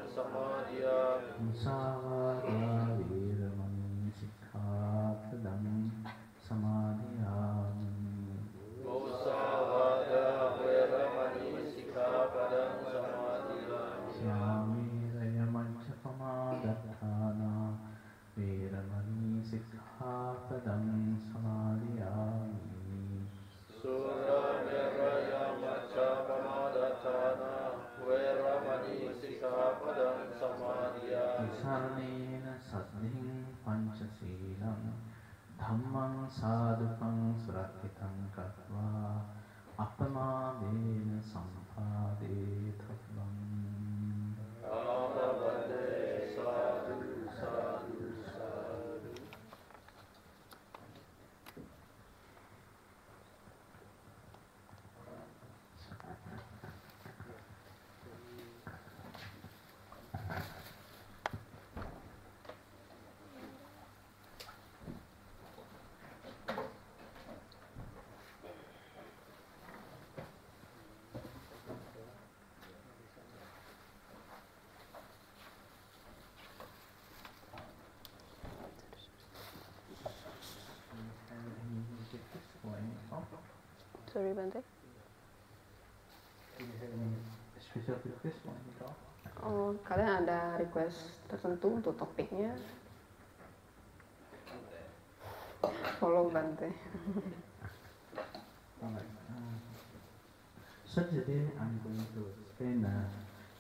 samadhiyami. Musavada viramani sikkhapadam samadhiyami. Musavada veramani sikkhapadam samadhiyami. Yamiraya manchapamadatthana viramani sikkhapadam samadhiyami. Surameraya maccapamadhatthana veramani sikkhapadam samadhiyami. Visaranena saddhim panchasilam dhammang sadhukang surathitam katva apamadena sampadethavam. Namaste sadhu sadhu sadhu. Sorry, Bante. Special request for any talk? Oh, kalian ada request tertentu untuk topiknya? Follow Bante. Alright. So today I'm going to explain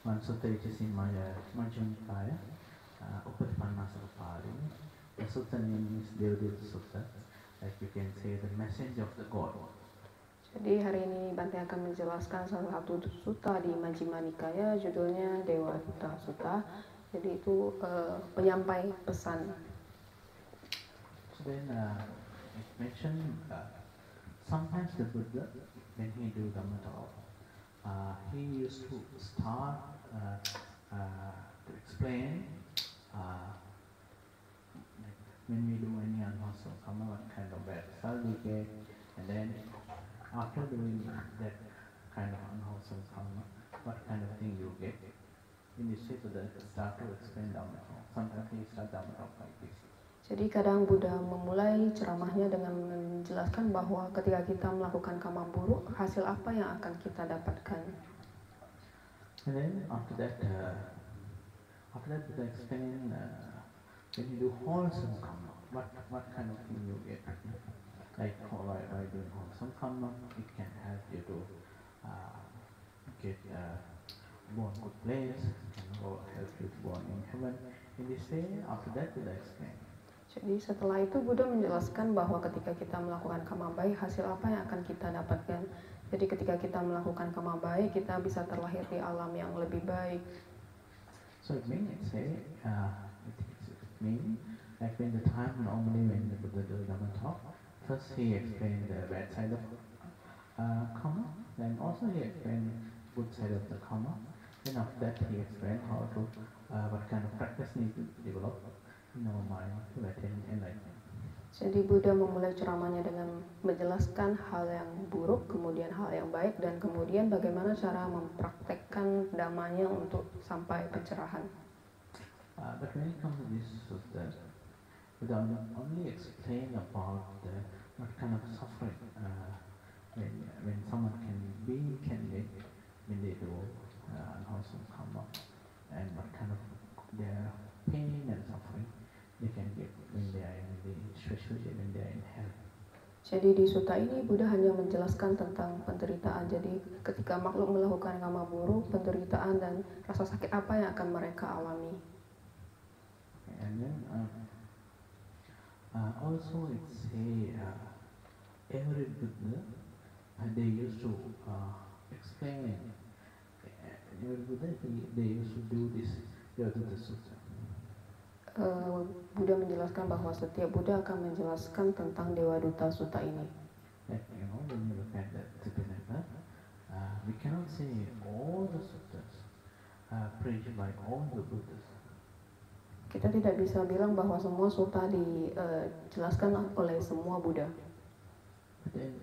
one sutta which is in my Majjhima Nikaya, Upatisthana Pali. The sutta name is Devadutta Sutta. Like you can say, the message of the God. Jadi hari ini Bante akan menjelaskan salah satu sutta di Majjhima Nikaya, judulnya Devadutta Sutta. Jadi itu penyampai pesan. So then it mentioned sometimes the Buddha, when he do Dhamma talk, he used to start to explain like when we do any unwholesome karma, what kind of bad result we get, and then after doing that kind of unwholesome karma, what kind of thing you get. In this way, Buddha start to explain Dhamma talk. Sometimes he start Dhamma talk like this. Jadi kadang Buddha memulai ceramahnya dengan menjelaskan bahwa ketika kita melakukan karma buruk, hasil apa yang akan kita dapatkan. And then after that Buddha explain when you do wholesome karma, what kind of thing you get. Like by doing wholesome karma, it can help you to get born good place, can help you to born in heaven. In this way, after that Buddha explain. Jadi setelah itu Buddha menjelaskan bahwa ketika kita melakukan karma baik, hasil apa yang akan kita dapatkan. Jadi ketika kita melakukan karma baik, kita bisa terlahir di alam yang lebih baik. So it means like when the time normally when the Buddha does Dhamma talk, first he explained the bad side of karma, then also he explained good side of the karma. Then after that he explained how to what kind of practice need to develop in our mind to attain enlightenment. Jadi Buddha memulai ceramahnya dengan menjelaskan hal yang buruk, kemudian hal yang baik, dan kemudian bagaimana cara mempraktekkan dhammanya untuk sampai pencerahan. But when it comes to this sutta, Buddha only explain about what kind of suffering when someone can get when they do unwholesome karma, and what kind of their pain and suffering they can get when they are especially when they are in hell. Jadi di sutta ini Buddha hanya menjelaskan tentang penderitaan. Jadi ketika makhluk melakukan karma buruk, penderitaan dan rasa sakit apa yang akan mereka alami. And then also it say every Buddha they used to explain every Buddha they used to do this Devadutta Sutta. Buddha menjelaskan bahwa setiap Buddha akan menjelaskan tentang Devadutta Sutta ini. Like, when you look at the Tipinaka, we cannot say all the suttas preached by all the Buddhas. Kita tidak bisa bilang bahwa semua sutta dijelaskan oleh semua Buddha. But then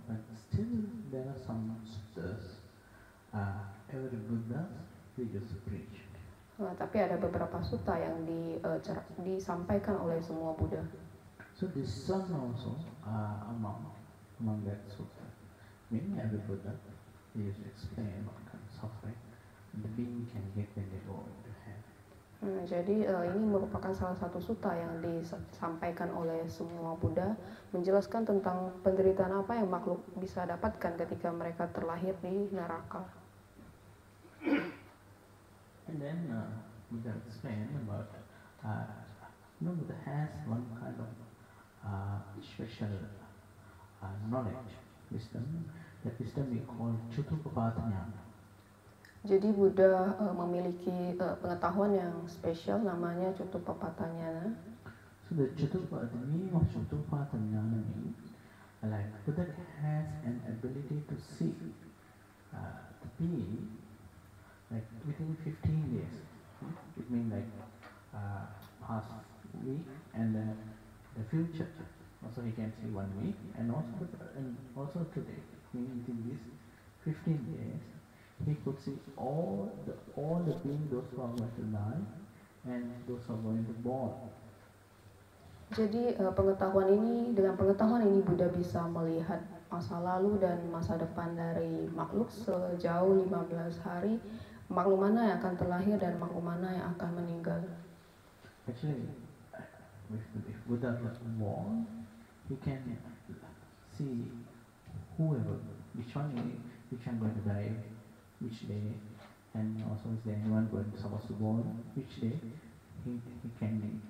but still there are some suttas every Buddha he just preached. Tapi ada beberapa sutta yang disampaikan oleh semua Buddha. So this son also among that sutta. Many other Buddha, he used to explain what kind of suffering the being can get when they go into hell. Jadi ini merupakan salah satu sutta yang disampaikan oleh semua Buddha, menjelaskan tentang penderitaan apa yang makhluk bisa dapatkan ketika mereka terlahir di neraka. And then Buddha explained about Buddha has one kind of special knowledge, wisdom. That wisdom we call Cutupapatanyana. Jadi Buddha memiliki pengetahuan yang spesial, namanya Cutupapatanyana. So the name of Cutupapatanyana means like Buddha has an ability to see the being like within 15 days. It means like past week and the future. Also he can see 1 week and also today. Meaning within this 15 days he could see all the beings, those who are going to die and those who are going to born. Jadi dengan pengetahuan ini Buddha bisa melihat masa lalu dan masa depan dari makhluk sejauh 15 hari, makhluk mana yang akan terlahir dan makhluk mana yang akan meninggal. Actually, if Buddha was born, he can see whoever, which one going to die, which day, and also is there anyone supposed to born, which day. He can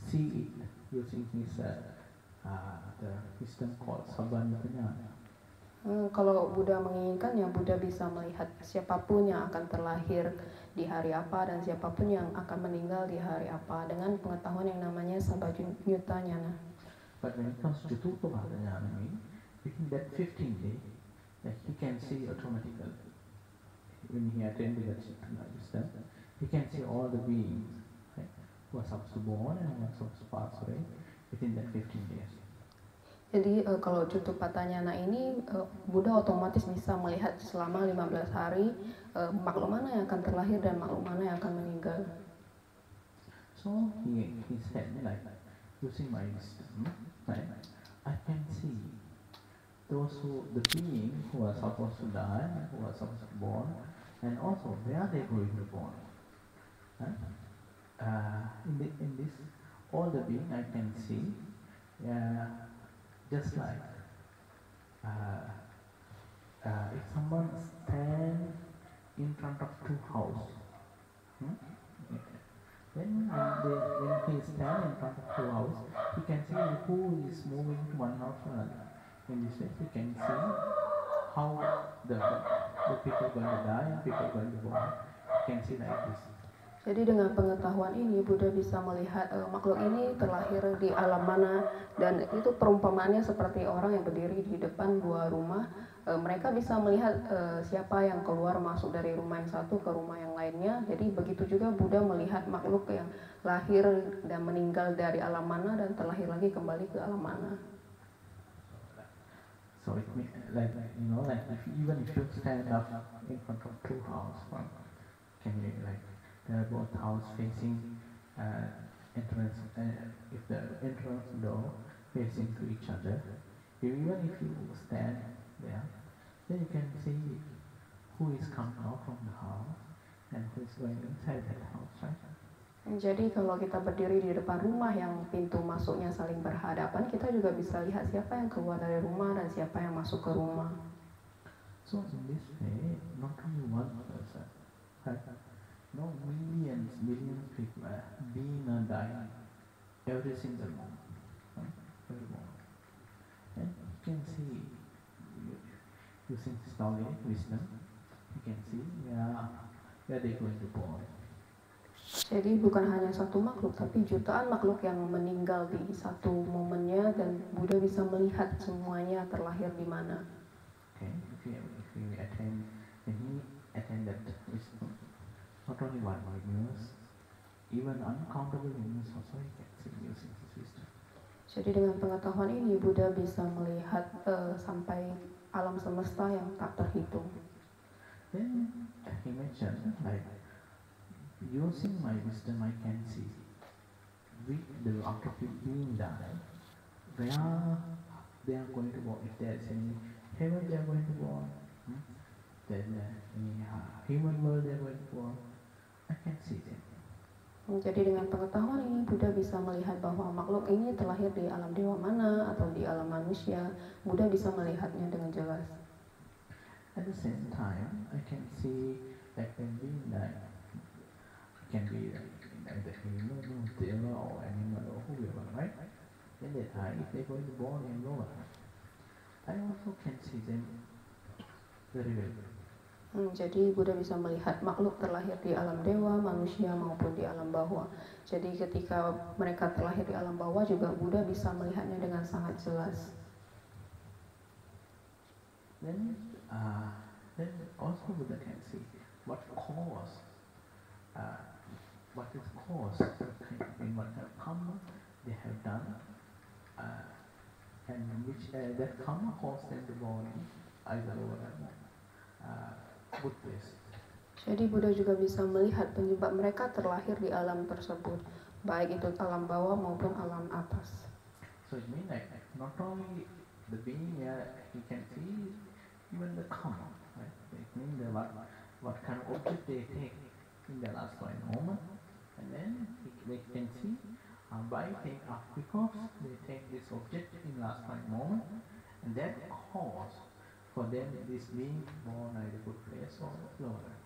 see it using his the wisdom called Sabbanyatanyana. Kalau Buddha menginginkan, ya Buddha bisa melihat siapapun yang akan terlahir di hari apa dan siapapun yang akan meninggal di hari apa dengan pengetahuan yang namanya Sabbanyatanyana. But when it comes to Cutupapatanyana, within that 15 days, that he can see automatically. When he attained that wisdom, he can see all the beings, right, who are supposed to born and who are supposed to pass away within that 15 days. Jadi kalau Cutupatanyana ini Buddha otomatis bisa melihat selama 15 hari makhluk mana yang akan terlahir dan makhluk mana yang akan meninggal. So he said like using my wisdom, right, I can see the beings who are supposed to die, who are supposed to be born, and also where they going to born. Right? In this all the beings I can see. Just like if someone stands in front of 2 houses, when he stands in front of 2 houses, he can see who is moving to one house or another. In this way, he can see how the people going to die and people going to born. He can see like this. Jadi dengan pengetahuan ini Buddha bisa melihat makhluk ini terlahir di alam mana, dan itu perumpamaannya seperti orang yang berdiri di depan 2 rumah. Mereka bisa melihat siapa yang keluar masuk dari rumah yang satu ke rumah yang lainnya. Jadi begitu juga Buddha melihat makhluk yang lahir dan meninggal dari alam mana dan terlahir lagi kembali ke alam mana. So it means like even if you stand up in front of 2 houses, can you like there are both houses facing entrance, if the entrance door facing to each other, even if you stand there, then you can see who is coming out from the house and who is going inside that house, right? Jadi kalau kita berdiri di depan rumah yang pintu masuknya saling berhadapan, kita juga bisa lihat siapa yang keluar dari rumah dan siapa yang masuk ke rumah. So in this way, not only one person, right? No, millions people being and dying every single moment, right? Every moment. And you can see using this knowledge, wisdom, you can see where they going to born. Jadi bukan hanya satu makhluk, tapi jutaan makhluk yang meninggal di satu momennya, dan Buddha bisa melihat semuanya terlahir di mana. Okay, if you attend, when he attended wisdom, not only one universe, even uncountable universe also he can see using his wisdom. Jadi dengan pengetahuan ini Buddha bisa melihat sampai alam semesta yang tak terhitung. Then he mentioned, like, using my wisdom, I can see after being done, where they are going to walk. If there is any heaven, they are going to walk. Then any human world, they are going to walk. I can see them. Jadi dengan pengetahuan ini Buddha bisa melihat bahwa makhluk ini terlahir di alam dewa mana atau di alam manusia. Buddha bisa melihatnya dengan jelas. At the same time, I can see that when being died, it can be either human or devil or animal or whoever, right? When they die, if they're going to born in lower, I also can see them very well. Jadi Buddha bisa melihat makhluk terlahir di alam dewa, manusia maupun di alam bawah. Jadi ketika mereka terlahir di alam bawah juga Buddha bisa melihatnya dengan sangat jelas. Then also Buddha can see what cause, what is cause, in what kind of karma they have done, and which that karma caused them to born either lower good place. Jadi Buddha juga bisa melihat penyebab mereka terlahir di alam tersebut, baik itu alam bawah maupun alam atas. So it means like not only the being he can see even the karma, right? It means what kind of object they take in the last point moment, and then they can see because they take this object in last point moment, and that cause for them this being born either good place or lower.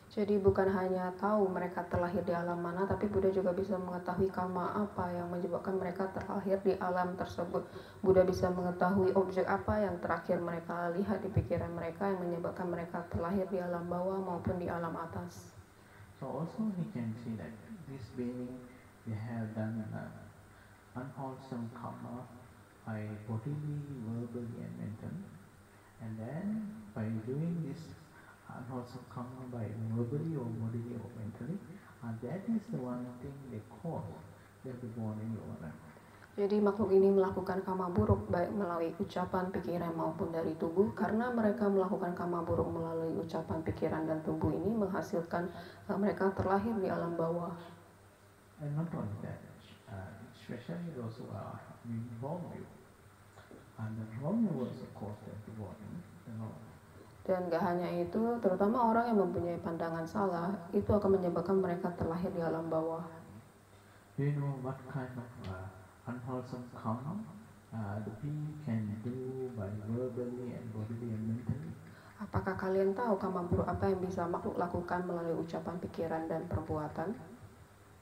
Jadi bukan hanya tahu mereka terlahir di alam mana, tapi Buddha juga bisa mengetahui karma apa yang menyebabkan mereka terlahir di alam tersebut. Buddha bisa mengetahui objek apa yang terakhir mereka lihat di pikiran mereka yang menyebabkan mereka terlahir di alam bawah maupun di alam atas. So also we can see that this being they have done unwholesome karma by bodily, verbally and mentally. And then by doing this unwholesome karma by verbally or bodily or mentally, that is the one thing they cause them to be born in lower life. Jadi makhluk ini melakukan karma buruk baik melalui ucapan, pikiran maupun dari tubuh. Karena mereka melakukan karma buruk melalui ucapan, pikiran dan tubuh ini menghasilkan mereka terlahir di alam bawah. And not only that, especially those who are wrong view. And the wrong view also cause them to born in lower. Dan gak hanya itu, terutama orang yang mempunyai pandangan salah, itu akan menyebabkan mereka terlahir di alam bawah. Do you know what kind of unwholesome karma the being can do by verbally and bodily and mentally? Apakah kalian tahu karma buruk apa yang bisa makhluk lakukan melalui ucapan, pikiran, dan perbuatan?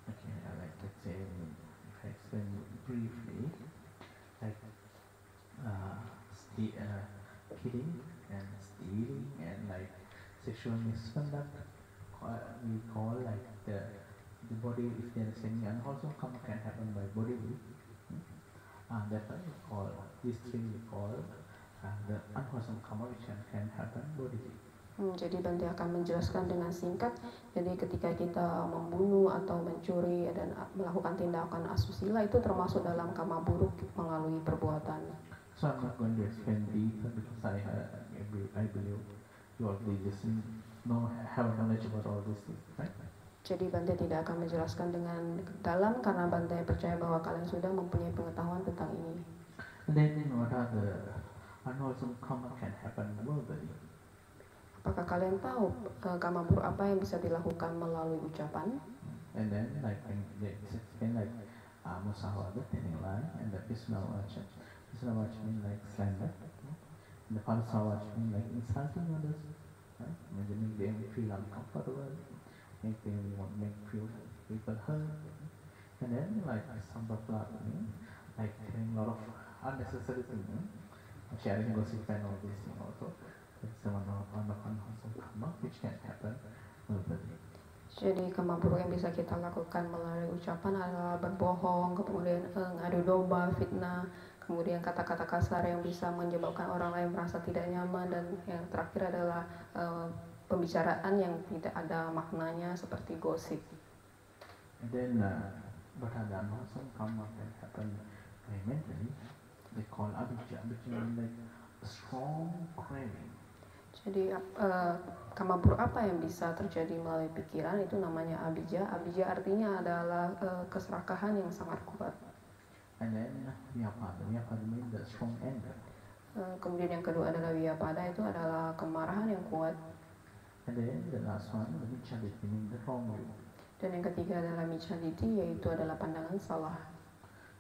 Okay, like let's say, if I explain briefly, like killing and stealing and like sexual misconduct, we call like the body, if there is any unwholesome karma can happen by bodily. That's why we call these three we call the unwholesome karma which can happen bodily. Jadi Bante akan menjelaskan dengan singkat. Jadi ketika kita membunuh atau mencuri dan melakukan tindakan asusila itu termasuk dalam karma buruk melalui perbuatan. So I'm not going to explain deeper because I believe you already have knowledge about all these things, right? Jadi Bante tidak akan menjelaskan dengan dalam karena Bante percaya bahwa kalian sudah mempunyai pengetahuan tentang ini. And then what are the unwholesome karma can happen verbally? Apakah kalian tahu karma buruk apa yang bisa dilakukan melalui ucapan? And then like they explain like musawada, telling lie, and the pisnavacha. Pisnavacha means like slander. And the parsavacha means like insulting others, right? Make them feel uncomfortable, make feel people hurt. And then like sambhaplata means like telling a lot of unnecessary things, sharing gossip and all these things also. It's one of unwholesome karma which can happen verbally. Jadi karma buruk yang bisa kita lakukan melalui ucapan adalah berbohong, kemudian adu domba, fitnah, kemudian kata-kata kasar yang bisa menyebabkan orang lain merasa tidak nyaman, dan yang terakhir adalah pembicaraan yang tidak ada maknanya seperti gosip. And then but the unwholesome karma can happen mentally. They call avijja, which means like a strong craving. Jadi kama buruk apa yang bisa terjadi melalui pikiran itu namanya abija. Abija artinya adalah keserakahan yang sangat kuat. And then vyapada. Vyapada means the strong anger. Kemudian yang kedua adalah vyapada, itu adalah kemarahan yang kuat. And then the last one, the micchaditi, means the wrong view. Dan yang ketiga adalah micchaditi, yaitu adalah pandangan salah.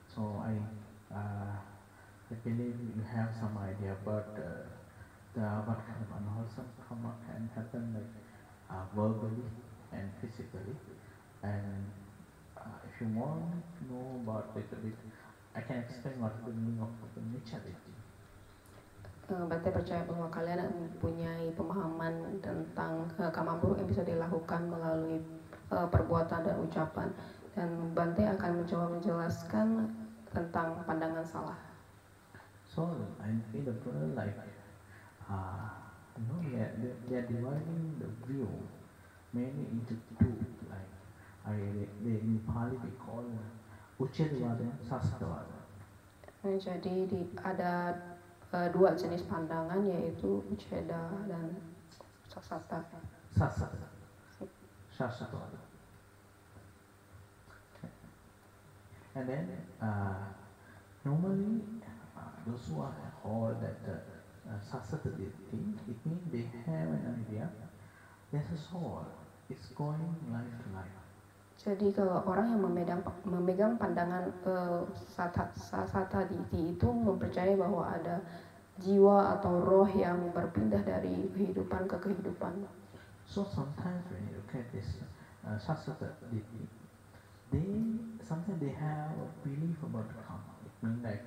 So I believe you have some idea about what kind of unwholesome karma can happen, like verbally and physically. And if you want to know about it a bit, I can explain what is the meaning of the micchaditi. Bante percaya bahwa kalian mempunyai pemahaman tentang kama buruk yang bisa dilakukan melalui perbuatan dan ucapan. Dan Bante akan mencoba menjelaskan tentang pandangan salah. So in the plural life, they are dividing the view mainly into two. Like they in Pali they call Uchedavada and Sasatavada. Jadi ada dua jenis pandangan, yaitu Ucheda dan Sasata. Sasatavada. And then normally those who are called that Sasataviti, it means they have an idea there's a soul, it's going life to life. Jadi kalau orang yang memegang pandangan Sasataditi itu mempercayai bahwa ada jiwa atau roh yang berpindah dari kehidupan ke kehidupan. So sometimes when you look at this Sasataditi, sometimes they have a belief about karma. It means like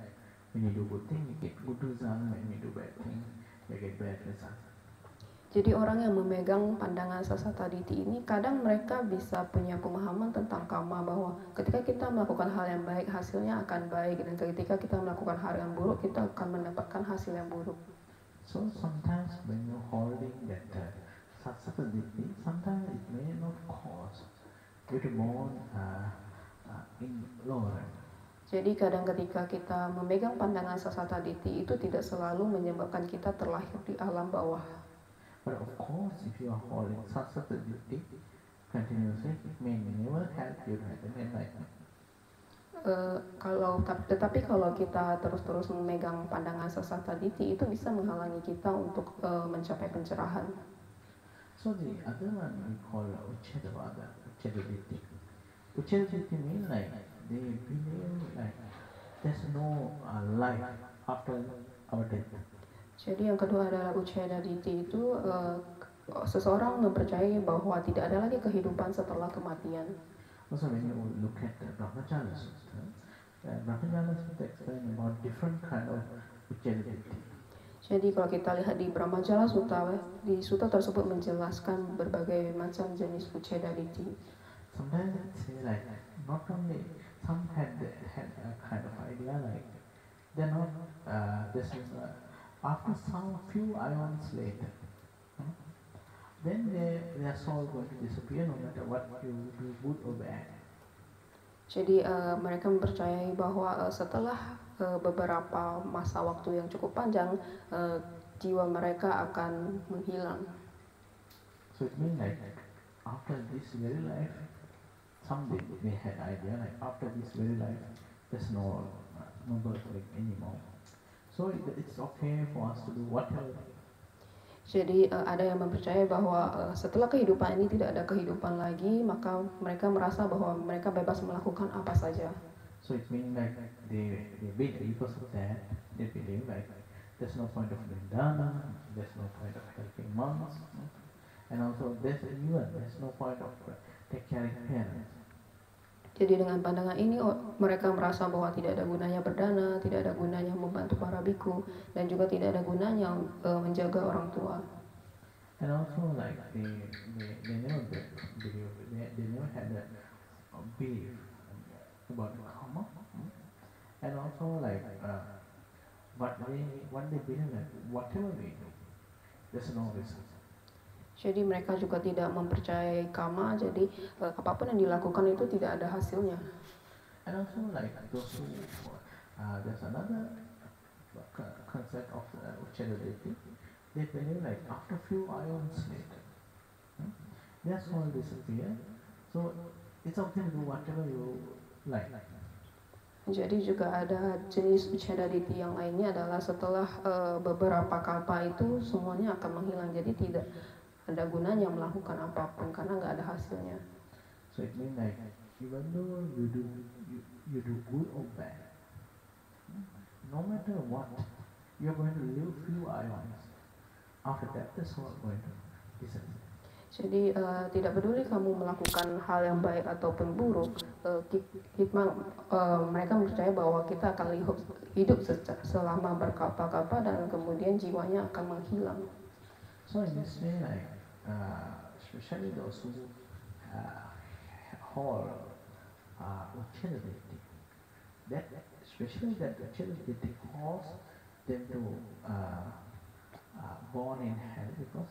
when you do good thing, you get good result. When you do bad thing, you get bad result. Jadi orang yang memegang pandangan Sasataditi ini kadang mereka bisa punya pemahaman tentang karma, bahwa ketika kita melakukan hal yang baik hasilnya akan baik, dan ketika kita melakukan hal yang buruk kita akan mendapatkan hasil yang buruk. So sometimes when you're holding that Sasataditi, sometimes it may not cause you to born in lower. Jadi kadang ketika kita memegang pandangan Sasataditi itu tidak selalu menyebabkan kita terlahir di alam bawah. But of course, if you are holding Sasataditi continuously, it may never help you to have enlightenment. Tetapi kalau kita terus-terus memegang pandangan Sasataditi itu bisa menghalangi kita untuk mencapai pencerahan. So the other one we call Uchedavada, Uchedaditi. Uchedaditi means like they believe like there's no life after our death. Jadi yang kedua adalah Uchedaditi itu seseorang mempercayai bahwa tidak ada lagi kehidupan setelah kematian. Also when you look at the Brahmajala Sutta, Brahmajala Sutta explain about different kind of Uchedaditi. Jadi kalau kita lihat di Brahmajala Sutta, di sutta tersebut menjelaskan berbagai macam jenis Uchedaditi. Sometimes it say like not only some had a kind of idea like they're not after some few ions later, then their soul going to disappear no matter what you do, good or bad. Jadi mereka mempercayai bahwa setelah beberapa masa waktu yang cukup panjang, jiwa mereka akan menghilang. So it means like after this very life, someday they had idea like after this very life, there's no birth anymore. So it's okay for us to do whatever. Jadi ada yang mempercayai bahwa setelah kehidupan ini tidak ada kehidupan lagi, maka mereka merasa bahwa mereka bebas melakukan apa saja. So it means like they believe because of that, they believe like there's no point of doing dana, there's no point of helping monks, and also there's no point of take caring parents. Jadi dengan pandangan ini mereka merasa bahwa tidak ada gunanya berdana, tidak ada gunanya membantu para biku, dan juga tidak ada gunanya menjaga orang tua. And also like they never believe, they never had a belief about karma, and also like what they believe that whatever we do, there's no result. Jadi mereka juga tidak mempercayai karma, jadi apapun yang dilakukan itu tidak ada hasilnya. And also like those who, there's another concept of Uchedaditi, they believe like after few ions later, hmm, their soul disappear. So it's okay to do whatever you like. Jadi juga ada jenis Uccedaditi yang lainnya adalah setelah beberapa kalpa itu semuanya akan menghilang. Jadi tidak ada gunanya melakukan apapun karena nggak ada hasilnya. So it means like even though you do good or bad, no matter what, you're going to live few ions. After that, the soul going to disappear. Jadi tidak peduli kamu melakukan hal yang baik ataupun buruk, hikmah mereka percaya bahwa kita akan hidup selama berkalpa-kalpa dan kemudian jiwanya akan menghilang. So in this way, like especially those who hold Uccedaditi, that especially that Uccedaditi cause them to born in hell because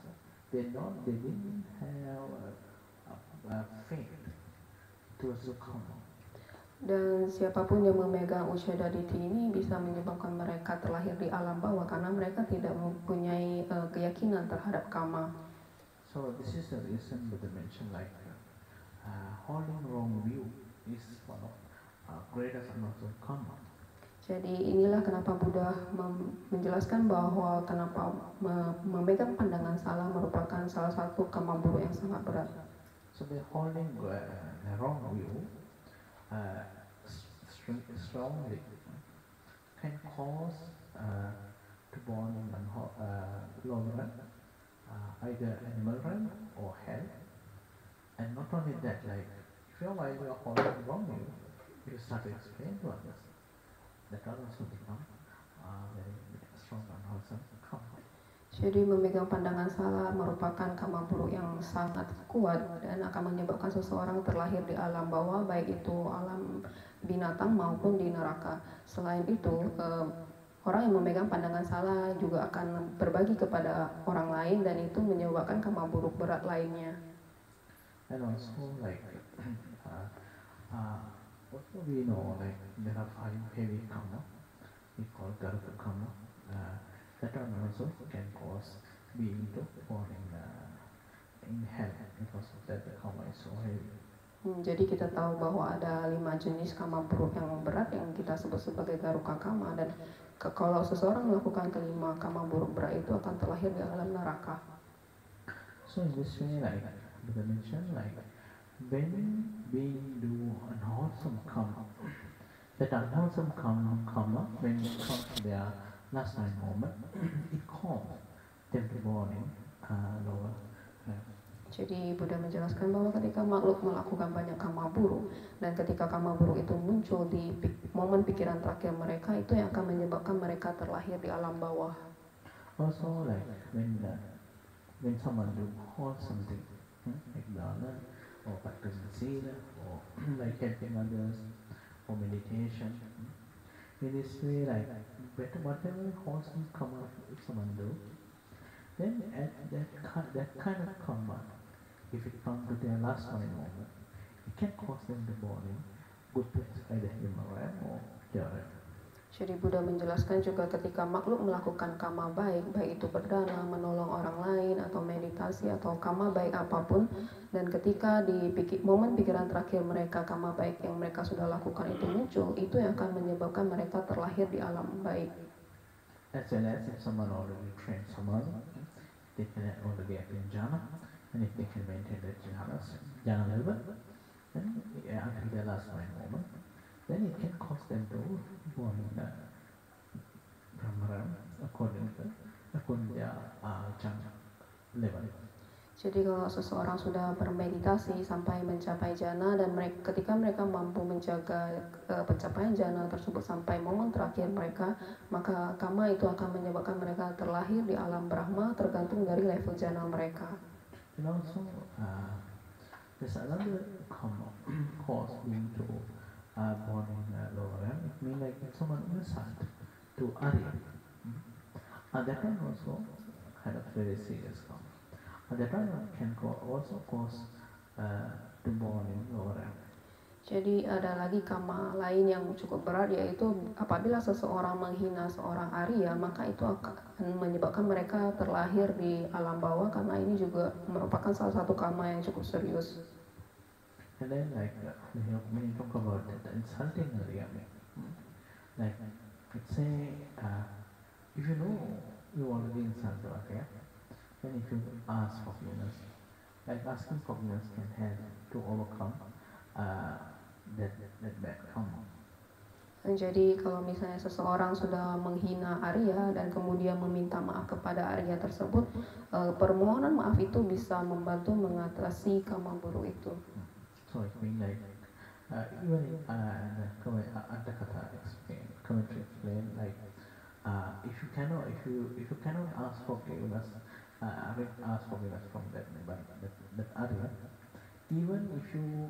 they didn't have faith towards the karma. Dan siapapun yang memegang Uccedaditi ini bisa menyebabkan mereka terlahir di alam bawah karena mereka tidak mempunyai keyakinan terhadap karma. So this is the reason Buddha mentioned like holding wrong view is one of greatest forms of karma. Jadi inilah kenapa Buddha menjelaskan bahwa kenapa memegang pandangan salah merupakan salah satu karma buruk yang sangat berat. So the holding the wrong view strongly can cause to born in lower realm, either animal realm or hell. And not only that, like if you're while you're holding wrong view, you start to explain to others. That also become very strong and wholesome karma. Jadi memegang pandangan salah merupakan karma buruk yang sangat kuat dan akan menyebabkan seseorang terlahir di alam bawah, baik itu alam binatang maupun di neraka. Selain itu, orang yang memegang pandangan salah juga akan berbagi kepada orang lain dan itu menyebabkan karma buruk berat lainnya. And also like also we know like there are 5 heavy karma, we call Garudha karma. That one also can cause being to born in hell because of that the karma is so heavy. Jadi kita tahu bahwa ada 5 jenis karma buruk yang berat yang kita sebut sebagai Garuka karma dan kalau seseorang melakukan kelima karma buruk berat itu akan terlahir di alam neraka. So in this way, like the mention, like when we do unwholesome karma, that unwholesome karma when it comes to their last time moment, it causes them to born in lower. Jadi Buddha menjelaskan bahwa ketika makhluk melakukan banyak karma buruk dan ketika karma buruk itu muncul di momen pikiran terakhir mereka, itu yang akan menyebabkan mereka terlahir di alam bawah. Also like when someone do wholesome thing, like dana or practicing sila or like helping others or meditation, in this way like whatever wholesome karma if someone do, then at that kind of karma, if it comes to their last moment, it can cause them to born in good place, either human realm or their realm. Jadi Buddha menjelaskan juga ketika makhluk melakukan karma baik, baik itu berdana, menolong orang lain, atau meditasi, atau karma baik apapun, dan ketika di momen pikiran terakhir mereka karma baik yang mereka sudah lakukan itu muncul, itu yang akan menyebabkan mereka terlahir di alam baik. As well as if someone already trained someone, they can already act in jhana, and if they can maintain that jhana level, then until their last moment, then it can cause them to born in Brahma according to their jhana level. Jadi kalau seseorang sudah bermeditasi sampai mencapai jhana dan ketika mereka mampu menjaga pencapaian jhana tersebut sampai momen terakhir mereka, maka karma itu akan menyebabkan mereka terlahir di alam Brahma tergantung dari level jhana mereka. And also, there's another karma cause being to born in lower realm. It means like if someone insult to Arya, that one also kind of very serious karma. That one can also cause to born in lower realm. Jadi ada lagi kama lain yang cukup berat, yaitu apabila seseorang menghina seorang Arya, maka itu akan menyebabkan mereka terlahir di alam bawah, karena ini juga merupakan salah satu kama yang cukup serius. And then when you talk about the insulting Arya, like let's say if you know you already insulted Arya, then if you ask forgiveness, like asking forgiveness can help to overcome that bad karma. Jadi kalau misalnya seseorang sudah menghina Arya dan kemudian meminta maaf kepada Arya tersebut, permohonan maaf itu bisa membantu mengatasi karma buruk itu. So it means like even the Kata explain like if you cannot ask forgiveness from that Arya, even if you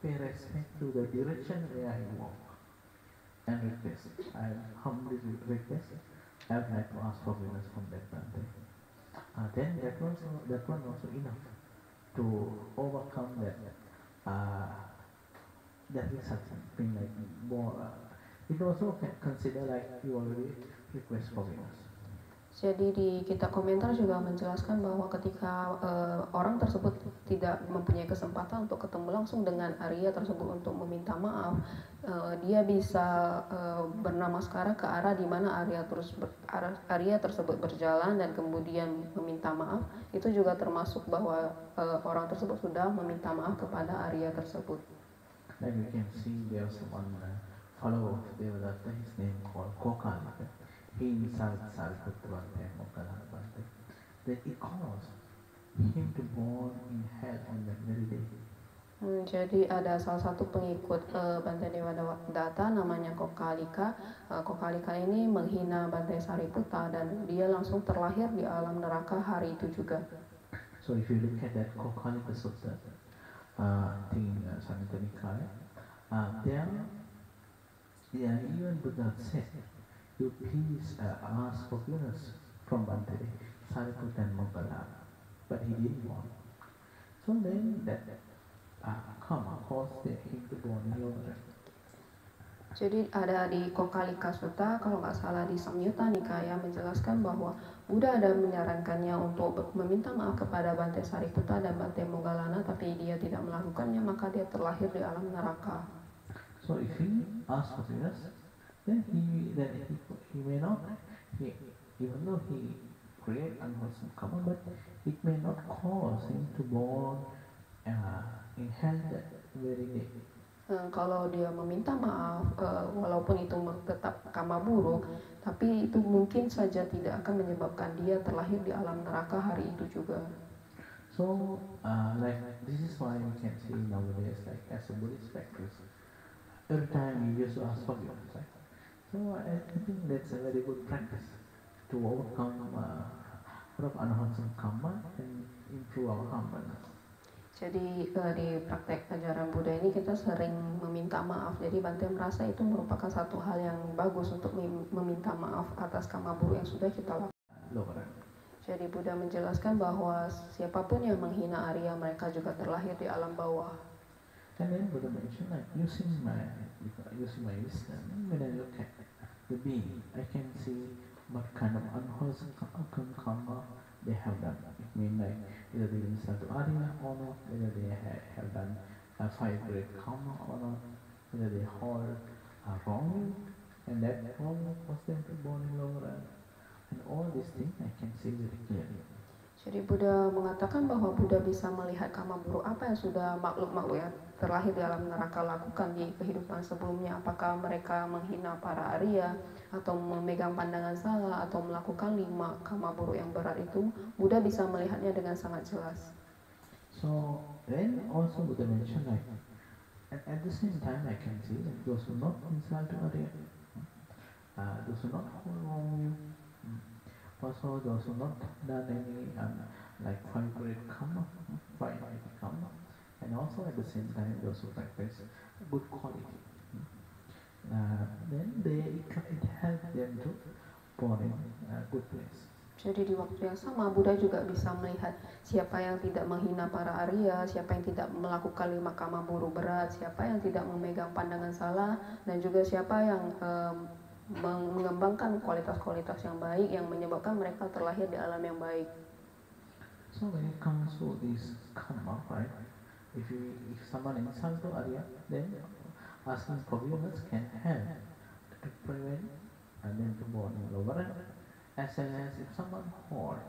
pay respect to the direction where I walk and request, I humbly request, I would like to ask forgiveness from that Bhante. Then that one also enough to overcome that rejection, being like more. It also can consider like you already request forgiveness. Jadi di kitab komentar juga menjelaskan bahwa ketika orang tersebut tidak mempunyai kesempatan untuk ketemu langsung dengan Arya tersebut untuk meminta maaf, dia bisa bernamaskhara ke arah di mana Arya tersebut berjalan dan kemudian meminta maaf. Itu juga termasuk bahwa orang tersebut sudah meminta maaf kepada Arya tersebut. Like you can see there's one follower of Devadatta, his name called Kokalika. He insults Sariputta and Mokkala Bhante. That it caused him to born in hell on that very day. Jadi ada salah satu pengikut Bante Devadatta namanya Kokalika. Kokalika ini menghina Bante Sariputta dan dia langsung terlahir di alam neraka hari itu juga. So if you look at that Kokalika Sutta thing in Samyutta Nikaya, there even Buddha said, you please ask forgiveness from Bante Sariputta and Mokkala, but he didn't want. So then that karma caused him to born in Loka. Jadi ada di Kokalika Sutta, kalau nggak salah di Samyutta Nikaya menjelaskan bahwa Buddha ada menyarankannya untuk meminta maaf kepada Bante Sariputta dan Bante Moggallana, tapi dia tidak melakukannya, maka dia terlahir di alam neraka. So if he asks forgiveness, then he may not, even though he create unwholesome karma, but it may not cause him to born in hell that very day. Kalau dia meminta maaf, walaupun itu tetap karma buruk, tapi itu mungkin saja tidak akan menyebabkan dia terlahir di alam neraka hari itu juga. So like this is why we can see nowadays, like as a Buddhist practice, every time we used to ask forgiveness, right? So I think that's a very good practice to overcome lot of unwholesome karma and improve our humbleness. Jadi di praktek ajaran Buddha ini kita sering meminta maaf. Jadi Bante merasa itu merupakan satu hal yang bagus untuk meminta maaf atas karma buruk yang sudah kita lakukan. Jadi Buddha menjelaskan bahwa siapapun yang menghina Arya, mereka juga terlahir di alam bawah. And then Buddha mentioned like using my wisdom, when I look at the being, I can see what kind of unwholesome karma they have done. It means like either they insult Arya or not, whether they have done 5 great karma or not, whether they hold wrong, and that wrong was them to born in lower. And all these things I can see very clearly. Jadi Buddha mengatakan bahwa Buddha bisa melihat karma buruk apa yang sudah makhluk-makhluk yang terlahir di alam neraka lakukan di kehidupan sebelumnya. Apakah mereka menghina para Arya, atau memegang pandangan salah, atau melakukan 5 karma buruk yang berat itu, Buddha bisa melihatnya dengan sangat jelas. So then also Buddha mentioned like, at the same time I can see that those who not insult Arya, those who not hold wrong you, also those who not done any like 5 great karma, 5 mighty karma, and also at the same time those who practice good quality, then it helps them to born in a good place. Jadi di waktu yang sama Buddha juga bisa melihat siapa yang tidak menghina para Arya, siapa yang tidak melakukan 5 kama buru berat, siapa yang tidak memegang pandangan salah, dan juga siapa yang mengembangkan kualitas-kualitas yang baik yang menyebabkan mereka terlahir di alam yang baik. So when it comes to this karma, right? If someone insults to Arya, then asking forgiveness can help to prevent and then to born in lower. As well as if someone wrong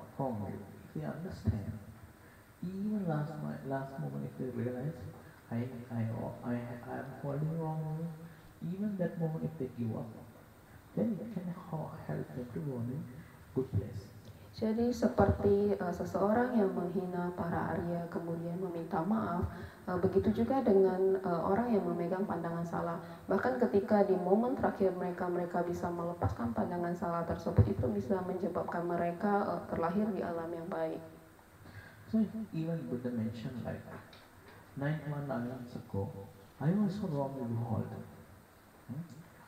you, if they understand, even last moment if they realize I am holding wrong, even that moment if they give up, then it can help them to go in good place. Jadi seperti seseorang yang menghina para Arya kemudian meminta maaf, begitu juga dengan orang yang memegang pandangan salah. Bahkan ketika di momen terakhir mereka bisa melepaskan pandangan salah tersebut, itu bisa menyebabkan mereka terlahir di alam yang baik. So even Buddha mentioned like 91 years ago, I also wrongly hold.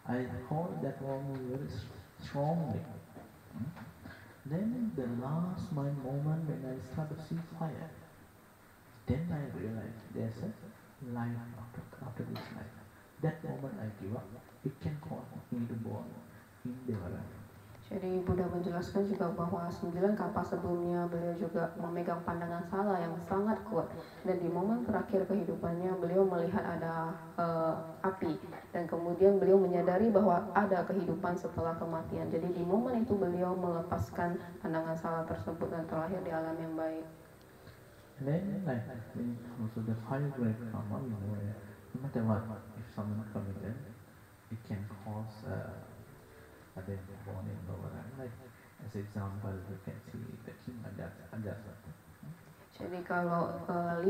I hold that wrongly very strongly. Then the last moment when I start to see fire, then I realized there's a life after this life. That moment I give up, it can cause me to born in Devara. Jadi Buddha menjelaskan juga bahwa 9 kapa sebelumnya beliau juga memegang pandangan salah yang sangat kuat, dan di momen terakhir kehidupannya beliau melihat ada api, dan kemudian beliau menyadari bahwa ada kehidupan setelah kematian. Jadi di momen itu beliau melepaskan pandangan salah tersebut dan terlahir di alam yang baik. Then like when it comes to the 5 great karma, no matter what, if someone committed, it can cause then born in lower. Like as example, you can see the king Ajasata. Jadi kalau 5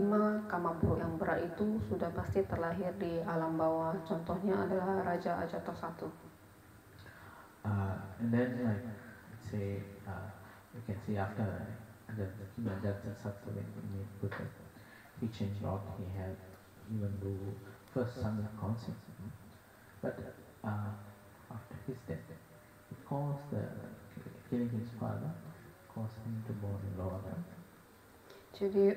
kama buruk yang berat itu sudah pasti terlahir di alam bawah. Contohnya adalah Raja Ajatasattu. And then like say you can see after King Ajatasattu when he put it, he changed a lot. He had even do first Sangha council, but after his death, it caused killing his father, caused him to born in lower. Jadi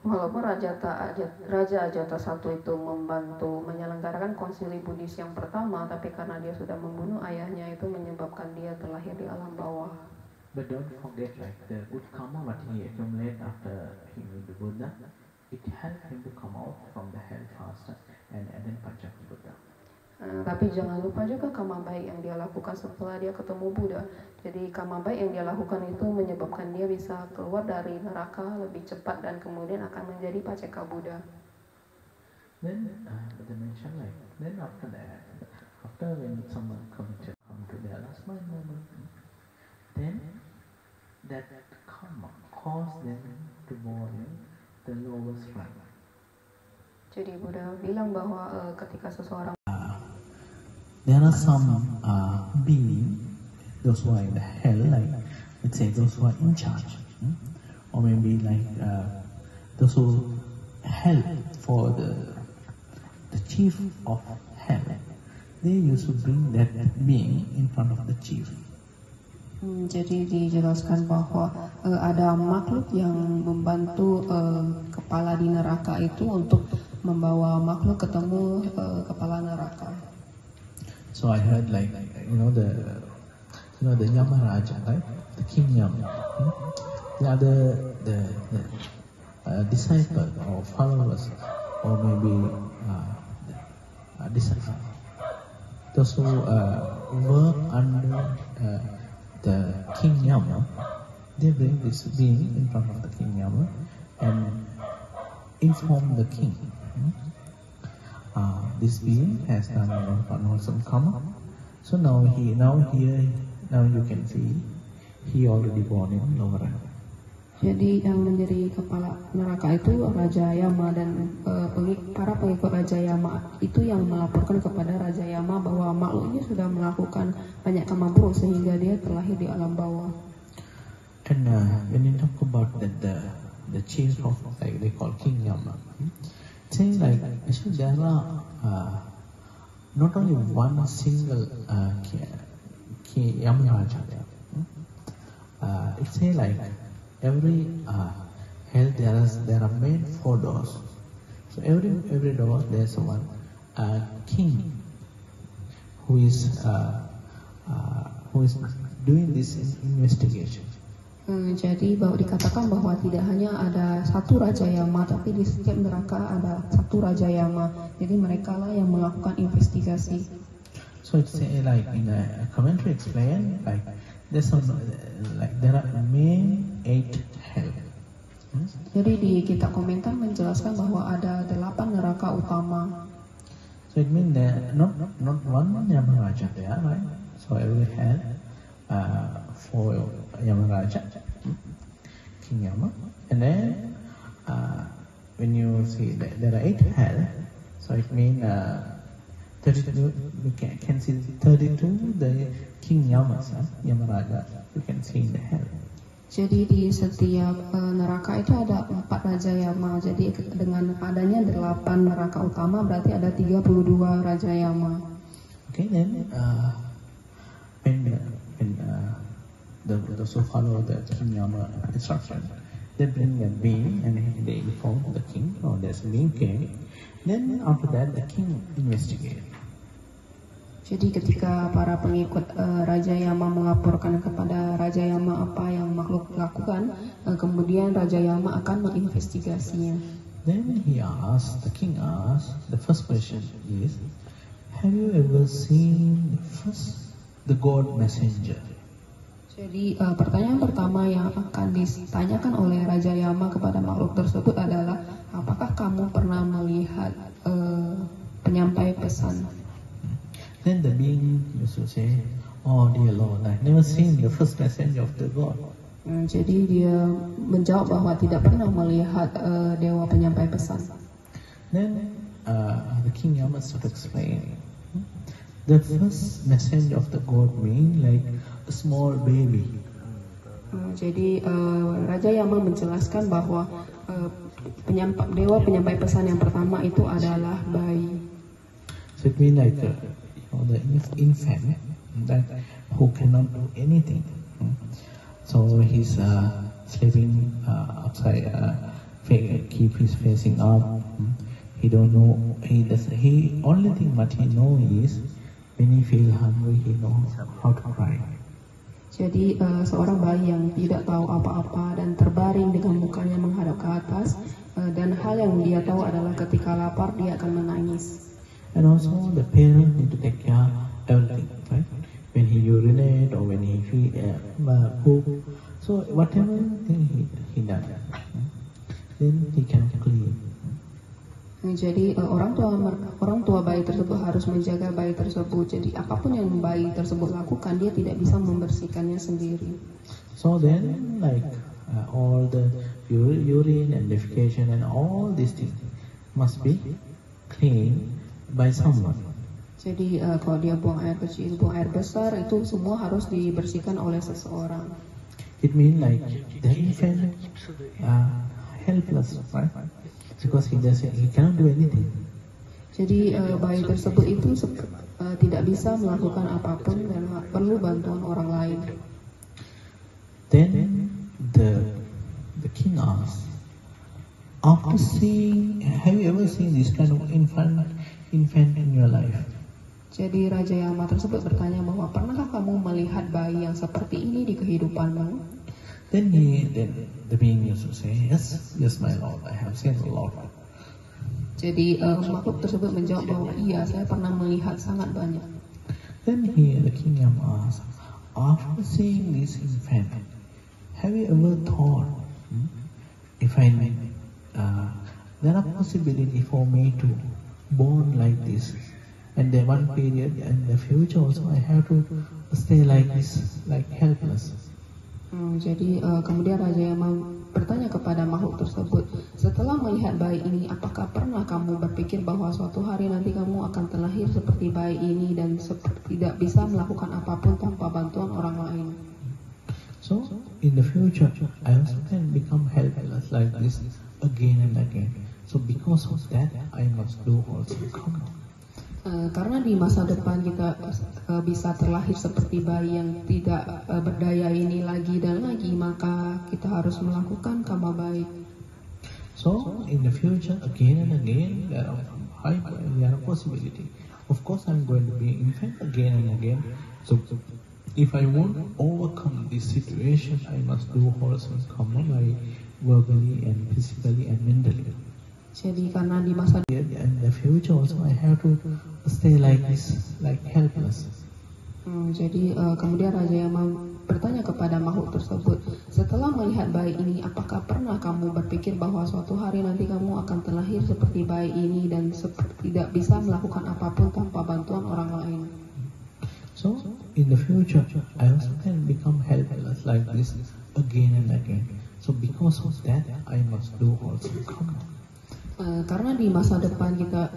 walaupun Raja Ajatasattu itu membantu menyelenggarakan konsili Buddhis yang pertama, tapi karena dia sudah membunuh ayahnya, itu menyebabkan dia terlahir di alam bawah. But don't forget, like the good karma what he accumulated after he met the Buddha, it helped him to come out from the hell faster and then Pacceka Buddha. Tapi jangan lupa juga kama baik yang dia lakukan setelah dia ketemu Buddha. Jadi kama baik yang dia lakukan itu menyebabkan dia bisa keluar dari neraka lebih cepat dan kemudian akan menjadi Pacceka Buddha. Then they mention like then after that, after when someone come to their last moment, then that karma cause them to born in the lowest rank. Jadi Buddha bilang bahwa ketika seseorang there are some beings, those who are in the hell, like let's say those who are in charge, or maybe like those who help for the chief of hell. They used to bring that being in front of the chief. Jadi dijelaskan bahwa ada makhluk yang membantu kepala di neraka itu untuk membawa makhluk ketemu kepala neraka. So I heard like the Yamaraja, right? The King Yama. They are the disciple or followers, or maybe disciple. Those who work under the King Yama, they bring this being in front of the King Yama and inform the king. This being has done unwholesome karma. So now you can see he already born in lower rank. Jadi yang menjadi kepala neraka itu Raja Yama, dan para pengikut Raja Yama itu yang melaporkan kepada Raja Yama bahwa makhluknya sudah melakukan banyak kama buruk sehingga dia terlahir di alam bawah. And when you talk about the chief of, like they call King Yama, say like actually there are not only one single Yamaraja there. it's say like every hell there are made 4 doors. So every door there's one king who is doing this investigation. Jadi bahwa dikatakan bahwa tidak hanya ada satu Raja Yama, tapi di setiap neraka ada satu Raja Yama. Jadi mereka lah yang melakukan investigasi. So it's like in a commentary explain like there's some like there are main 8 hell. Jadi di kitab komentar menjelaskan bahwa ada 8 neraka utama. So it means that not one Yamaraja there, right? So every hell for Yamaraja, King Yama, and then when you see that there are 8 hell, so it means 32. We can see 32 the King Yamas, Yamaraja. You can see in the hell. Jadi di setiap neraka itu ada 4 Raja Yama. Jadi dengan adanya 8 neraka utama berarti ada 32 Raja Yama. Okay, then when those who follow the King Yama instruction, they bring a being and they inform the king, oh there's a being came. Then after that the king investigate. Jadi ketika para pengikut Raja Yama melaporkan kepada Raja Yama apa yang makhluk lakukan, kemudian Raja Yama akan menginvestigasinya. Then the king asks, the first question is, have you ever seen the God messenger? Jadi pertanyaan pertama yang akan ditanyakan oleh Raja Yama kepada makhluk tersebut adalah, apakah kamu pernah melihat penyampai pesan? Then the being used to say, oh dear Lord, I've never seen the first messenger of the God. Jadi dia menjawab bahwa tidak pernah melihat dewa penyampai pesan. Then the King Yama started explaining. The first messenger of the God means like a small baby. Jadi Raja Yama menjelaskan bahwa dewa penyampai pesan yang pertama itu adalah bayi. So it means like the infant that who cannot do anything. So he's sleeping outside, keep his facing up. He don't know. He only thing what he know is when he feel hungry, he knows how to cry. Jadi seorang bayi yang tidak tahu apa-apa dan terbaring dengan mukanya menghadap ke atas, dan hal yang dia tahu adalah ketika lapar dia akan menangis. And also the parent need to take care everything, right? When he urinate or when he feed, poop, so whatever thing he done, then he can clean. Jadi orang tua bayi tersebut harus menjaga bayi tersebut. Jadi apapun yang bayi tersebut lakukan, dia tidak bisa membersihkannya sendiri. So then, like all the urine and defecation and all these things must be clean by someone. Jadi kalau dia buang air kecil, buang air besar, itu semua harus dibersihkan oleh seseorang. It means like the infant helpless, right? Because he cannot do anything. Jadi bayi tersebut itu tidak bisa melakukan apapun dan perlu bantuan orang lain. Then the king asks, after seeing, have you ever seen this kind of infant in your life? Jadi Raja Yama tersebut bertanya bahwa pernahkah kamu melihat bayi yang seperti ini di kehidupanmu? Then the being used to say, yes my lord, I have seen a lot. Jadi makhluk tersebut menjawab bahwa iya, saya pernah melihat sangat banyak. Then the king Yama asks, after seeing this infant, have you ever thought, if there are possibility for me to born like this, and then one period in the future also I have to stay like this, like helpless. Jadi kemudian Raja Yama bertanya kepada makhluk tersebut, setelah melihat bayi ini, apakah pernah kamu berpikir bahwa suatu hari nanti kamu akan terlahir seperti bayi ini dan tidak bisa melakukan apapun tanpa bantuan orang lain? So in the future I also can become helpless like this again and again. So because of that I must do also karma. Karena di masa depan kita bisa terlahir seperti bayi yang tidak berdaya ini lagi dan lagi, maka kita harus melakukan karma baik. So in the future, again and again, there are possibility. Of course, I'm going to be infant again and again. So if I want to overcome this situation, I must do wholesome karma by verbally and physically and mentally. Jadi karena di masa In the future also, I have to stay like this, like helpless. Jadi kemudian Raja Yama bertanya kepada makhluk tersebut, setelah melihat bayi ini, apakah pernah kamu berpikir bahwa suatu hari nanti kamu akan terlahir seperti bayi ini dan tidak bisa melakukan apapun tanpa bantuan orang lain? So in the future, I also can become helpless like this again and again. So because of that, I must do wholesome karma. Karena di masa depan kita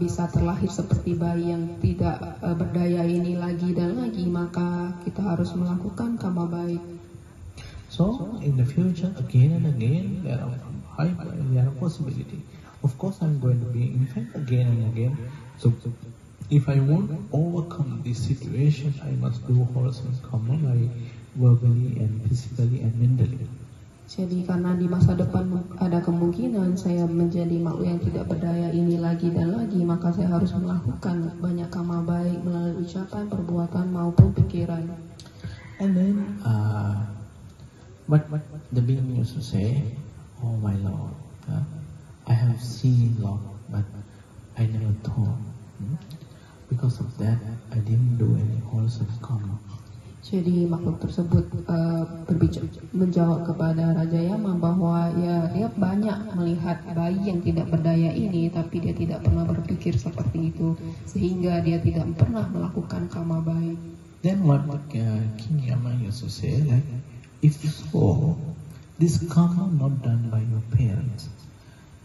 bisa terlahir seperti bayi yang tidak berdaya ini lagi dan lagi, maka kita harus melakukan karma baik. So in the future, again and again, there are possibility. Of course, I'm going to be infant again and again. So if I want to overcome this situation, I must do wholesome karma by verbally and physically and mentally. Jadi karena di masa depan ada kemungkinan saya menjadi makhluk yang tidak berdaya ini lagi dan lagi, maka saya harus melakukan banyak karma baik melalui ucapan, perbuatan maupun pikiran. And then, what the being used to say, "Oh my Lord, I have seen Lord, but I never thought. Because of that, I didn't do any wholesome karma." Jadi makhluk tersebut menjawab kepada Raja Yama bahwa ya dia banyak melihat bayi yang tidak berdaya ini, tapi dia tidak pernah berpikir seperti itu, sehingga dia tidak pernah melakukan karma baik. Then what King Yama used to say, like, if so, this karma not done by your parents,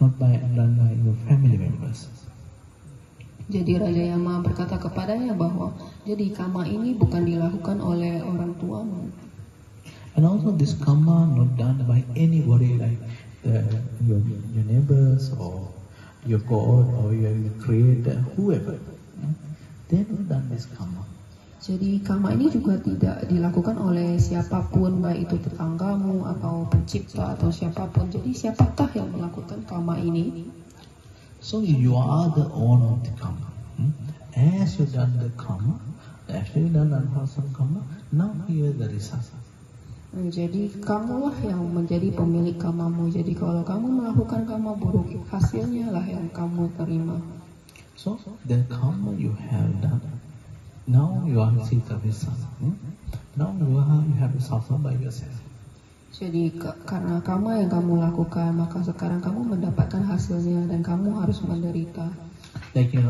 not done by your family members. Jadi Raja Yama berkata kepadanya bahwa jadi karma ini bukan dilakukan oleh orang tuamu. And also this karma not done by anybody, like your neighbors or your God or your creator, whoever. They have done this karma. Jadi karma ini juga tidak dilakukan oleh siapapun, baik itu tetanggamu atau pencipta atau siapapun. Jadi siapakah yang melakukan karma ini? So you are the owner of the karma. As you done the karma, as you done unwholesome karma, now here the result. Jadi kamulah yang menjadi pemilik karmamu. Jadi kalau kamu melakukan karma buruk, hasilnya lah yang kamu terima. So the karma you have done, now you are Sita Visa. Now you have to suffer by yourself. Jadi karena karma yang kamu lakukan, maka sekarang kamu mendapatkan hasilnya dan kamu harus menderita. Like in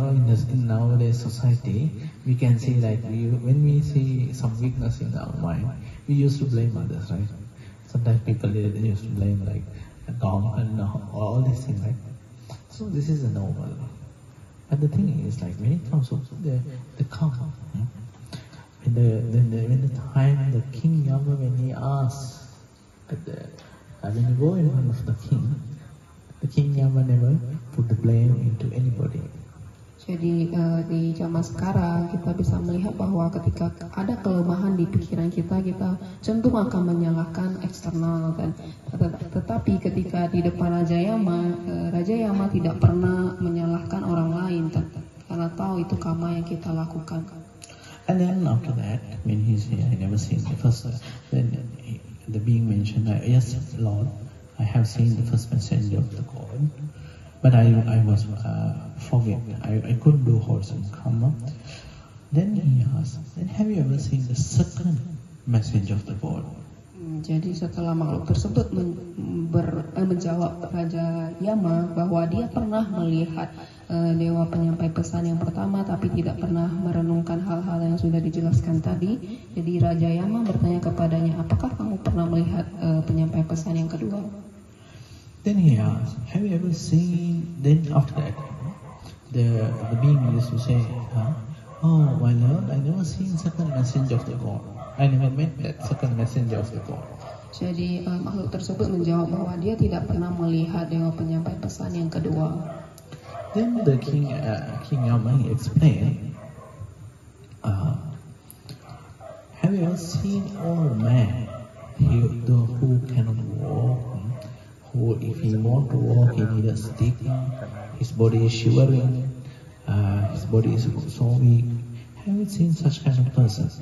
nowadays society, we can see like when we see some weakness in our mind, we used to blame others, right? Sometimes people they used to blame like God and all these things, right? So this is a normal. But the thing is, like when it comes to the karma, when the time the King Yama, when he asks. When you go in front of the King Yama never put the blame into anybody. Jadi di zaman sekarang kita bisa melihat bahwa ketika ada kelemahan di pikiran kita cenderung akan menyalahkan eksternal, dan tetapi ketika di depan Raja Yama tidak pernah menyalahkan orang lain karena tahu itu karma yang kita lakukan. And then after that, when he's here, I never seen the first. Then the being mentioned, yes, Lord, I have seen the first messenger of the God, but I was forget. I couldn't do wholesome karma. Then he asked, then have you ever seen the second messenger of the God? Jadi setelah makhluk tersebut menjawab Raja Yama bahwa dia pernah melihat dewa penyampai pesan yang pertama, tapi tidak pernah merenungkan hal-hal yang sudah dijelaskan tadi. Jadi Raja Yama bertanya kepadanya, apakah kamu pernah melihat penyampai pesan yang kedua? Then he asked, have you ever seen? Then after that, the being used to say, oh my Lord, I never seen second messenger of the God. I never met that second messenger of the God. Jadi makhluk tersebut menjawab bahwa dia tidak pernah melihat dewa penyampai pesan yang kedua. Then the King Yama explained, have you ever seen old man who cannot walk, who if he want to walk he need a stick, his body is shivering, his body is so weak. Have you seen such kind of person?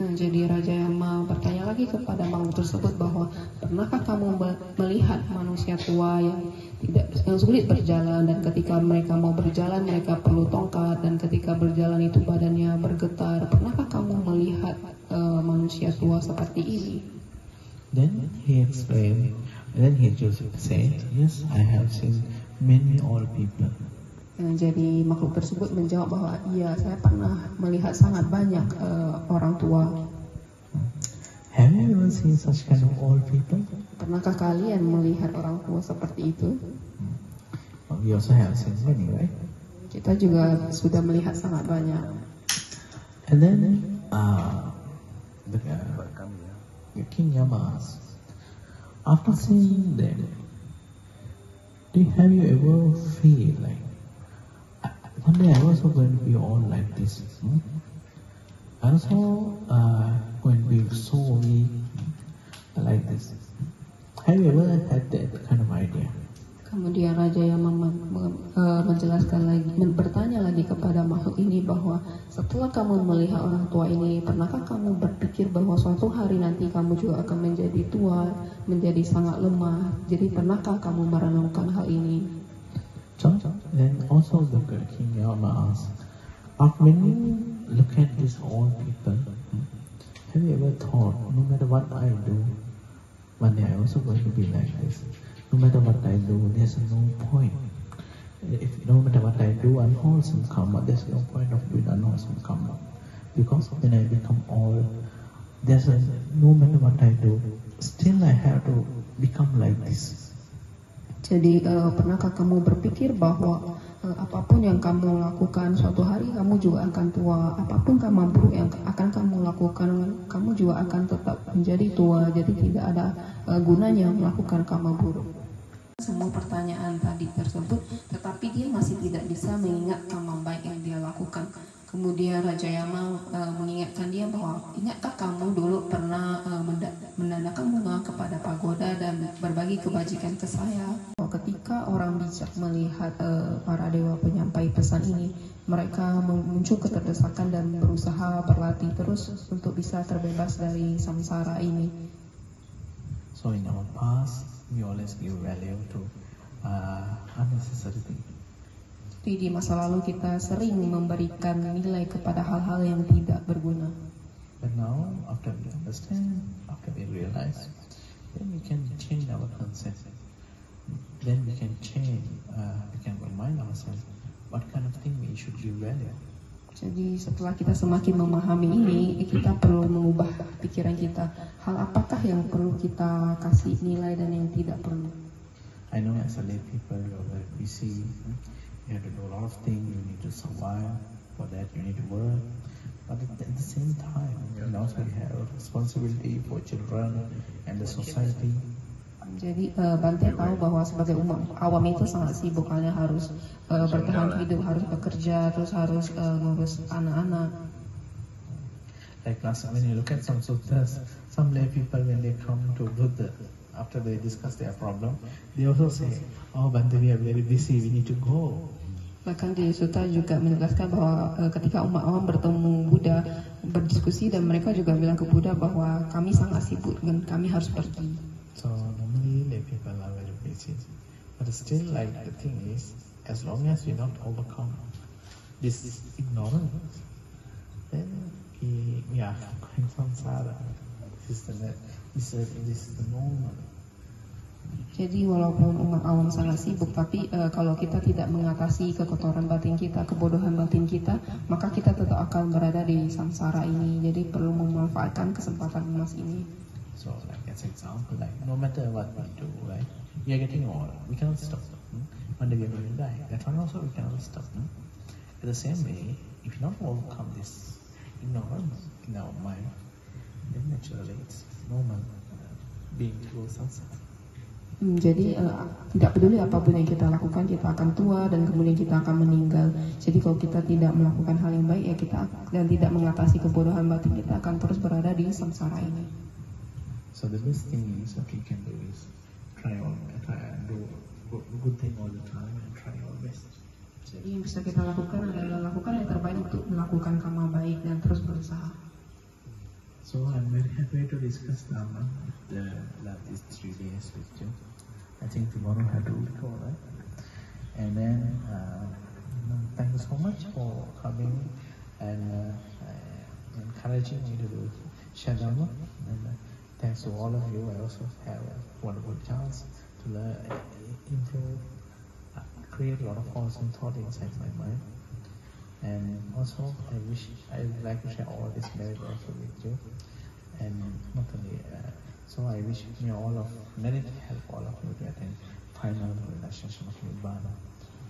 Jadi Raja Yama bertanya lagi kepada makhluk tersebut bahwa pernahkah kamu melihat manusia tua yang sulit berjalan, dan ketika mereka mau berjalan mereka perlu tongkat, dan ketika berjalan itu badannya bergetar. Pernahkah kamu melihat manusia tua seperti ini? Then he explained, then he just said, yes, I have seen many old people. Jadi makhluk tersebut menjawab bahwa iya, saya pernah melihat sangat banyak orang tua. Have you ever seen such kind of old people? Pernahkah kalian melihat orang tua seperti itu? We also have seen many, right? Kita juga sudah melihat sangat banyak. And then the King Yama asked, after seeing them, have you ever feel like one day I was also going to be all like this? I also going to be so weak like this. Have you ever had that kind of idea? Kemudian Raja yang menjelaskan lagi, bertanya lagi kepada makhluk ini bahwa setelah kamu melihat orang tua ini, pernahkah kamu berpikir bahwa suatu hari nanti kamu juga akan menjadi tua, menjadi sangat lemah? Jadi pernahkah kamu merenungkan hal ini? So then also the King Yama asked, when you look at these old people, have you ever thought, no matter what I do, one day I also going to be like this. No matter what I do, there's no point. No matter what I do, unwholesome karma, there's no point of doing unwholesome karma. Because when I become old, no matter what I do, still I have to become like this. Jadi pernahkah kamu berpikir bahwa apapun yang kamu lakukan, suatu hari kamu juga akan tua. Apapun kamu buruk yang akan kamu lakukan, kamu juga akan tetap menjadi tua. Jadi tidak ada gunanya melakukan karma buruk. Semua pertanyaan tadi tersebut, tetapi dia masih tidak bisa mengingat karma baik yang dia lakukan. Kemudian Raja Yama mengingatkan dia bahwa, ingatkah kamu dulu pernah menandakan bunga kepada pagoda dan berbagi kebajikan ke saya? Ketika orang bijak melihat para dewa penyampai pesan ini, mereka muncul keterdesakan dan berusaha berlatih terus untuk bisa terbebas dari samsara ini. So in our past, we always give value to unnecessary things. Di masa lalu kita sering memberikan nilai kepada hal-hal yang tidak berguna. But now, after we understand, after we realize, then we can change our concept. Then we can change, we can remind ourselves what kind of thing we should give value. Jadi setelah kita semakin memahami ini, kita perlu mengubah pikiran kita. Hal apakah yang perlu kita kasih nilai dan yang tidak perlu? I know as a lay people, you are very busy. You have to do a lot of things. You need to survive. For that, you need to work. But at the same time, you also have a responsibility for children and the society. Jadi Bante tahu bahwa sebagai umat awam itu sangat sibuk, hanya harus bertahan hidup, harus bekerja, terus harus ngurus anak-anak. Like last, when you look at some sutras, some lay people when they come to Buddha, after they discuss their problem, they also say, "Oh, Bante, we are very busy. We need to go." Bahkan di Sutta juga menjelaskan bahwa ketika umat awam bertemu Buddha berdiskusi, dan mereka juga bilang ke Buddha bahwa kami sangat sibuk dan kami harus pergi. So normally lay people are very busy, but still, like the thing is, as long as we don't overcome this ignorance, then we are going samsara. This is the normal. Jadi walaupun umat awam sangat sibuk, tapi kalau kita tidak mengatasi kekotoran batin kita, kebodohan batin kita, maka kita tetap akan berada di samsara ini. Jadi perlu memanfaatkan kesempatan emas ini. So like as example, like no matter what we do, right, we are getting old. We cannot stop. One day we are going to die. That one also we cannot stop. In the same way, if you not overcome this ignorance in our mind, then naturally it's normal being through samsara. Jadi tidak peduli apapun yang kita lakukan, kita akan tua dan kemudian kita akan meninggal. Jadi kalau kita tidak melakukan hal yang baik ya kita dan tidak mengatasi kebodohan batin, kita akan terus berada di samsara ini. So the best thing is what we can do is try and do good thing all the time and try our best. Jadi yang bisa kita lakukan adalah lakukan yang terbaik untuk melakukan karma baik dan terus berusaha. So I'm very happy to discuss Dhamma these 3 days with you. I think tomorrow I have to go, right? And then thank you so much for coming and encouraging me to do share Dhamma. And thanks to all of you. I also have a wonderful chance to learn, improve, create a lot of awesome thought inside my mind. And also, I would like to share all this merit also with you. And not only, so I wish merit help all of you to attend final realization of Nibbana.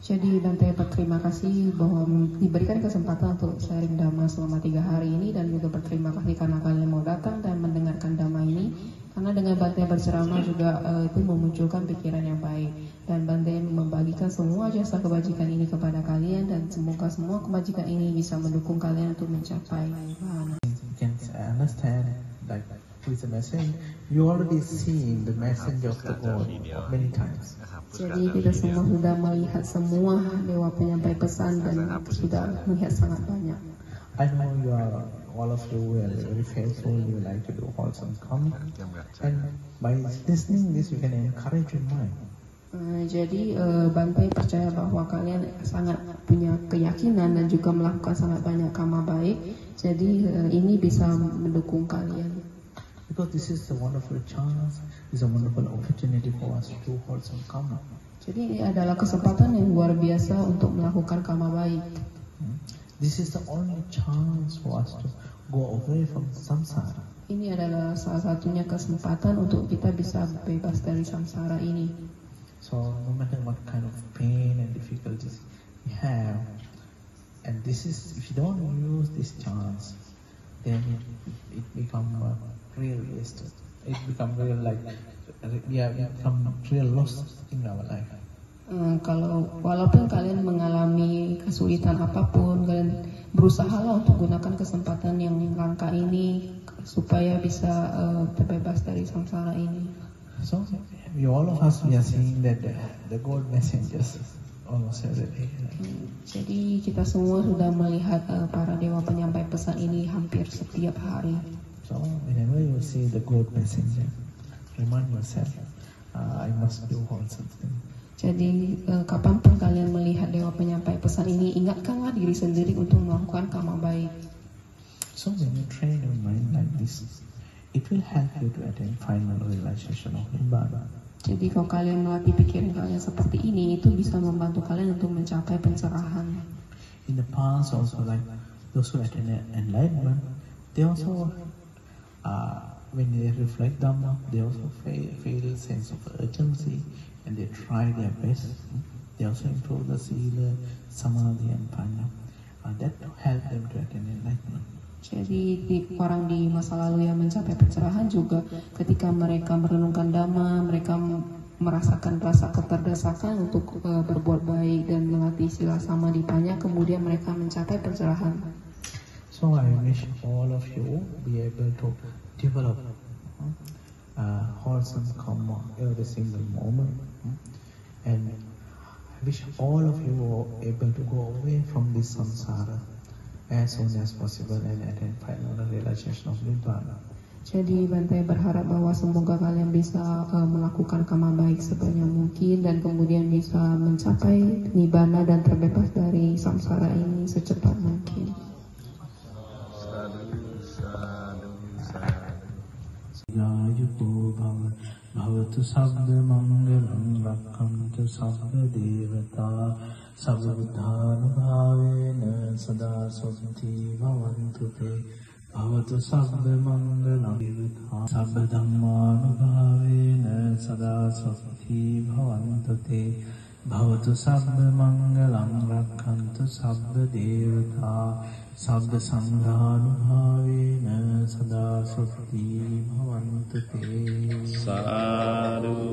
Jadi Bante berterima kasih bahwa diberikan kesempatan untuk sharing Dhamma selama 3 hari ini, dan juga berterima kasih karena kalian mau datang dan mendengarkan Dhamma ini. Karena dengan Bante berceramah juga itu memunculkan pikiran yang baik, dan Bante membagikan semua jasa kebajikan ini kepada kalian, dan semoga semua kebajikan ini bisa mendukung kalian untuk mencapai Nibbana. You can understand like with the message, you already seen the message of the God many times. Jadi kita semua sudah melihat semua dewa penyampai pesan dan sudah melihat sangat banyak. I know you are all of you are very faithful. You like to do wholesome karma, and by listening this, you can encourage your mind. Jadi Bante percaya bahwa kalian sangat punya keyakinan dan juga melakukan sangat banyak karma baik. Jadi ini bisa mendukung kalian. Because this is a wonderful chance, it's a wonderful opportunity for us to do wholesome karma. Jadi ini adalah kesempatan yang luar biasa untuk melakukan karma baik. This is the only chance for us to go away from samsara. Ini adalah salah satunya kesempatan untuk kita bisa bebas dari samsara ini. So no matter what kind of pain and difficulties we have, and this is, if you don't use this chance, then it become real waste. It become real like we have become real loss in our life. Kalau walaupun kalian mengalami kesulitan apapun, kalian berusahalah untuk gunakan kesempatan yang langka ini supaya bisa terbebas dari samsara ini. So all of us we are seeing that the God messengers almost every day. Jadi kita semua sudah melihat para dewa penyampai pesan ini hampir setiap hari. So whenever you see the God messenger, remind yourself, I must do wholesome thing. Jadi kapanpun kalian melihat dewa penyampai pesan ini, ingatkanlah diri sendiri untuk melakukan karma baik. So when you train your mind like this, it will help you to attain final realization of Nibbana. Jadi kalau kalian melatih pikiran kalian seperti ini, itu bisa membantu kalian untuk mencapai pencerahan. In the past also, like those who attain enlightenment, they also when they reflect Dhamma, they also feel a sense of urgency and they try their best. They also improve the sila, samadhi and prajna. That to help them to attain enlightenment. Jadi orang di masa lalu yang mencapai pencerahan juga ketika mereka merenungkan Dhamma, mereka merasakan rasa keterdesakan untuk berbuat baik dan melatih sila samadhi prajna, kemudian mereka mencapai pencerahan. So I wish all of you be able to develop wholesome karma every single moment, and I wish all of you are able to go away from this samsara as soon as possible and attain final realization of Nibbana. Jadi Bante berharap bahwa semoga kalian bisa melakukan karma baik sebanyak mungkin dan kemudian bisa mencapai Nibbana dan terbebas dari samsara ini secepat mungkin. Jayuko bhavatu sabda mangalam rakhantu sabda devata sabda buddhanubhavena sada soti bhavantu te bhavatu sabda mangalam devata sabda dhammanubhavena sada soti bhavantu te bhavatu sabda mangalam rakhantu sabda devata sabda sanghanubhavena sada soti bhavantu te. Sadhu